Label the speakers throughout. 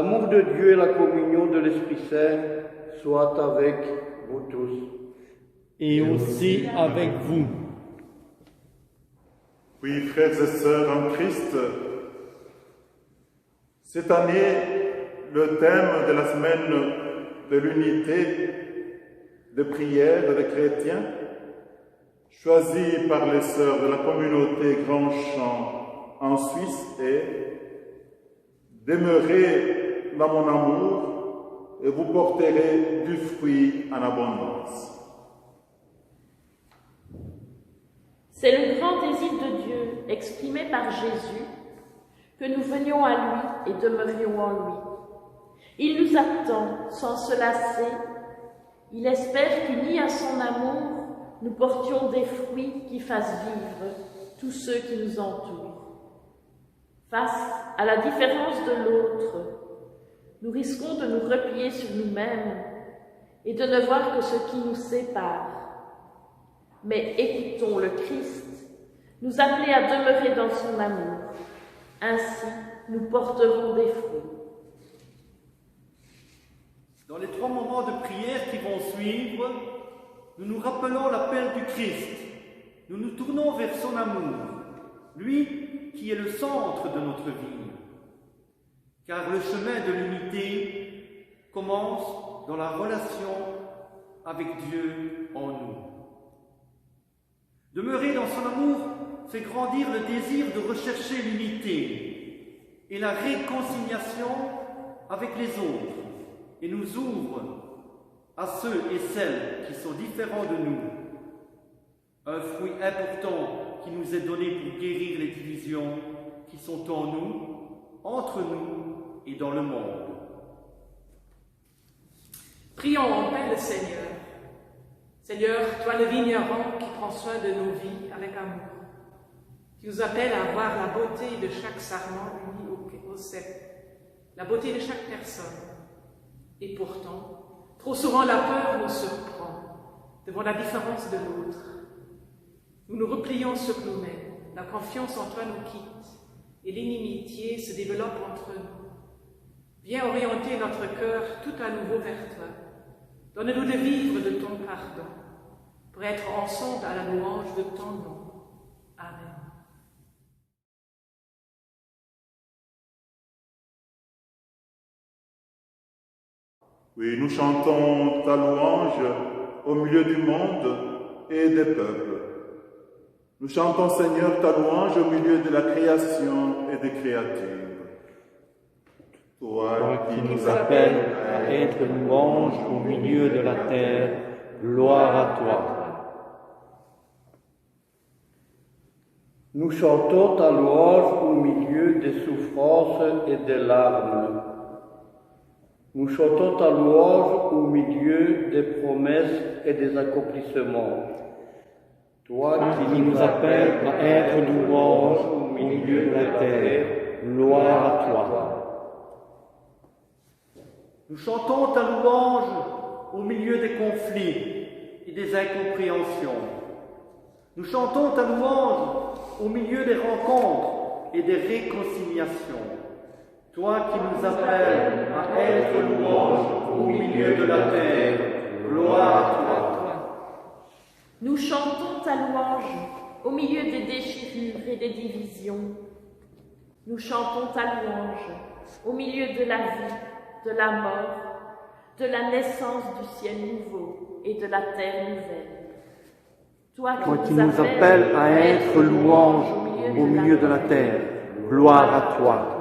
Speaker 1: L'amour de Dieu et la communion de l'Esprit Saint soient avec vous tous.
Speaker 2: Et aussi avec vous.
Speaker 3: Oui, frères et sœurs en Christ, cette année, le thème de la semaine de l'unité de prière des chrétiens, choisi par les sœurs de la communauté Grand Champ en Suisse, est « Demeurez dans mon amour et vous porterez du fruit en abondance ».
Speaker 4: C'est le grand désir de Dieu exprimé par Jésus, que nous venions à lui et demeurions en lui. Il nous attend sans se lasser. Il espère qu'unis à son amour, nous portions des fruits qui fassent vivre tous ceux qui nous entourent. Face à la différence de l'autre, nous risquons de nous replier sur nous-mêmes et de ne voir que ce qui nous sépare. Mais écoutons le Christ, nous appeler à demeurer dans son amour. Ainsi, nous porterons des fruits.
Speaker 2: Dans les 3 moments de prière qui vont suivre, nous nous rappelons l'appel du Christ. Nous nous tournons vers son amour, lui qui est le centre de notre vie. Car le chemin de l'unité commence dans la relation avec Dieu en nous. Demeurer dans son amour fait grandir le désir de rechercher l'unité et la réconciliation avec les autres et nous ouvre à ceux et celles qui sont différents de nous. Un fruit important qui nous est donné pour guérir les divisions qui sont en nous, entre nous et dans le monde.
Speaker 5: Prions en paix le Seigneur. Seigneur, toi le vigneron qui prends soin de nos vies avec amour, qui nous appelle à voir la beauté de chaque sarment uni au cep, la beauté de chaque personne. Et pourtant, trop souvent la peur nous surprend devant la différence de l'autre. Nous nous replions sur nous-mêmes, la confiance en toi nous quitte et l'inimitié se développe entre nous. Viens orienter notre cœur tout à nouveau vers toi. Donne-nous de vivre de ton pardon, pour être ensemble à la louange de ton nom. Amen.
Speaker 3: Oui, nous chantons ta louange au milieu du monde et des peuples. Nous chantons, Seigneur, ta louange au milieu de la création et des créatures.
Speaker 2: Toi qui nous appelles à être louange au milieu de la terre, gloire à toi.
Speaker 1: Nous chantons ta louange au milieu des souffrances et des larmes. Nous chantons ta louange au milieu des promesses et des accomplissements. Toi
Speaker 2: qui nous appelles à être louange au milieu de la terre, gloire à toi. Nous chantons ta louange au milieu des conflits et des incompréhensions. Nous chantons ta louange au milieu des rencontres et des réconciliations. Toi qui nous appelles à être louange au milieu de la terre, gloire à toi.
Speaker 4: Nous chantons ta louange au milieu des déchirures et des divisions. Nous chantons ta louange au milieu de la vie, de la mort, de la naissance du ciel nouveau et de la terre nouvelle. Toi qui nous appelles
Speaker 2: à être louange au milieu de la terre, gloire à toi.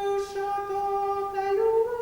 Speaker 6: Nous chantons ta louange.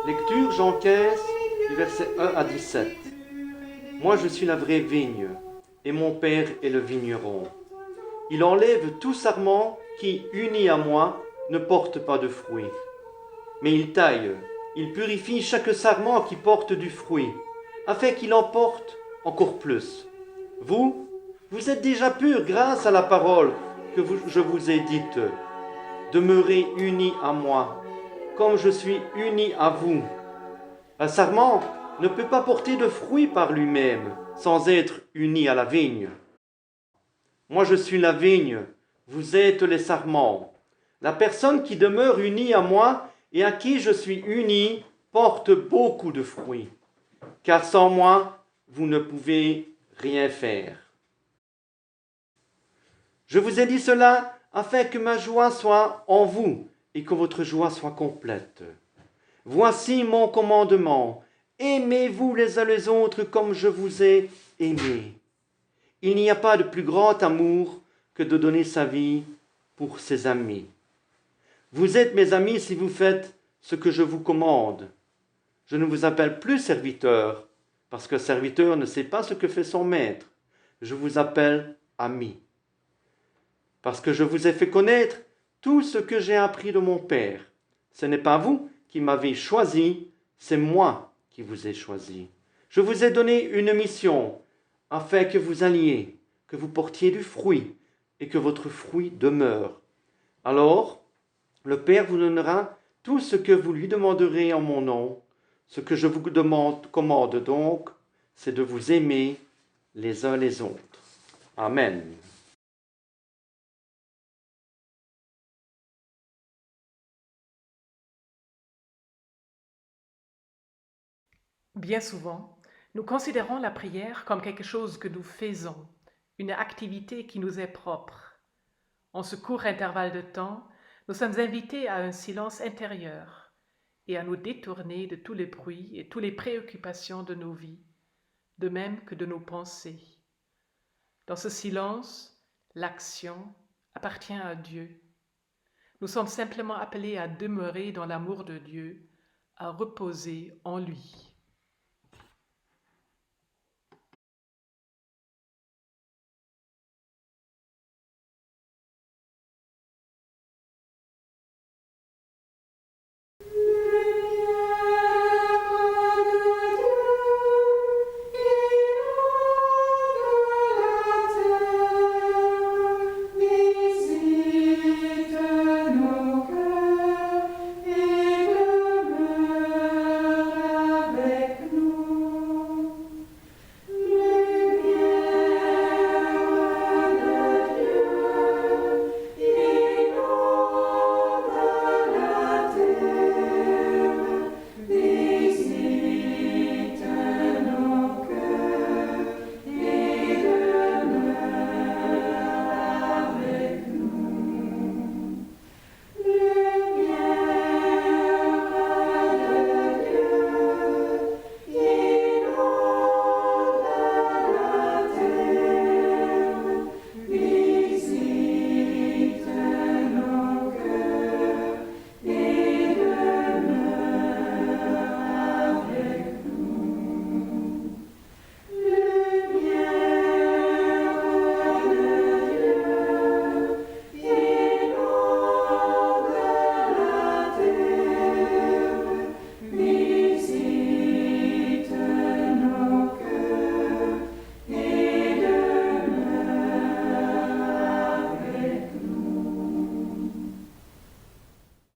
Speaker 6: Lecture Jean 15, du verset 1 à 17. Moi je suis la vraie vigne, et mon Père est le vigneron. Il enlève tout sarment qui, uni à moi, ne porte pas de fruit. Mais il taille, il purifie chaque sarment qui porte du fruit, afin qu'il en porte encore plus. Vous êtes déjà purs grâce à la parole que je vous ai dite. Demeurez unis à moi, comme je suis uni à vous. Un sarment ne peut pas porter de fruit par lui-même sans être uni à la vigne. Moi je suis la vigne, vous êtes les sarments. La personne qui demeure unie à moi et à qui je suis uni porte beaucoup de fruits, car sans moi, vous ne pouvez rien faire. Je vous ai dit cela afin que ma joie soit en vous et que votre joie soit complète. Voici mon commandement, aimez-vous les uns les autres comme je vous ai aimés. Il n'y a pas de plus grand amour que de donner sa vie pour ses amis. Vous êtes mes amis si vous faites ce que je vous commande. Je ne vous appelle plus serviteur, parce que serviteur ne sait pas ce que fait son maître. Je vous appelle ami, parce que je vous ai fait connaître tout ce que j'ai appris de mon Père. Ce n'est pas vous qui m'avez choisi, c'est moi qui vous ai choisi. Je vous ai donné une mission, afin que vous alliez, que vous portiez du fruit, et que votre fruit demeure. Alors, le Père vous donnera tout ce que vous lui demanderez en mon nom. Ce que je vous commande donc, c'est de vous aimer les uns les autres. Amen.
Speaker 5: Bien souvent, nous considérons la prière comme quelque chose que nous faisons, une activité qui nous est propre. En ce court intervalle de temps, nous sommes invités à un silence intérieur et à nous détourner de tous les bruits et toutes les préoccupations de nos vies, de même que de nos pensées. Dans ce silence, l'action appartient à Dieu. Nous sommes simplement appelés à demeurer dans l'amour de Dieu, à reposer en lui.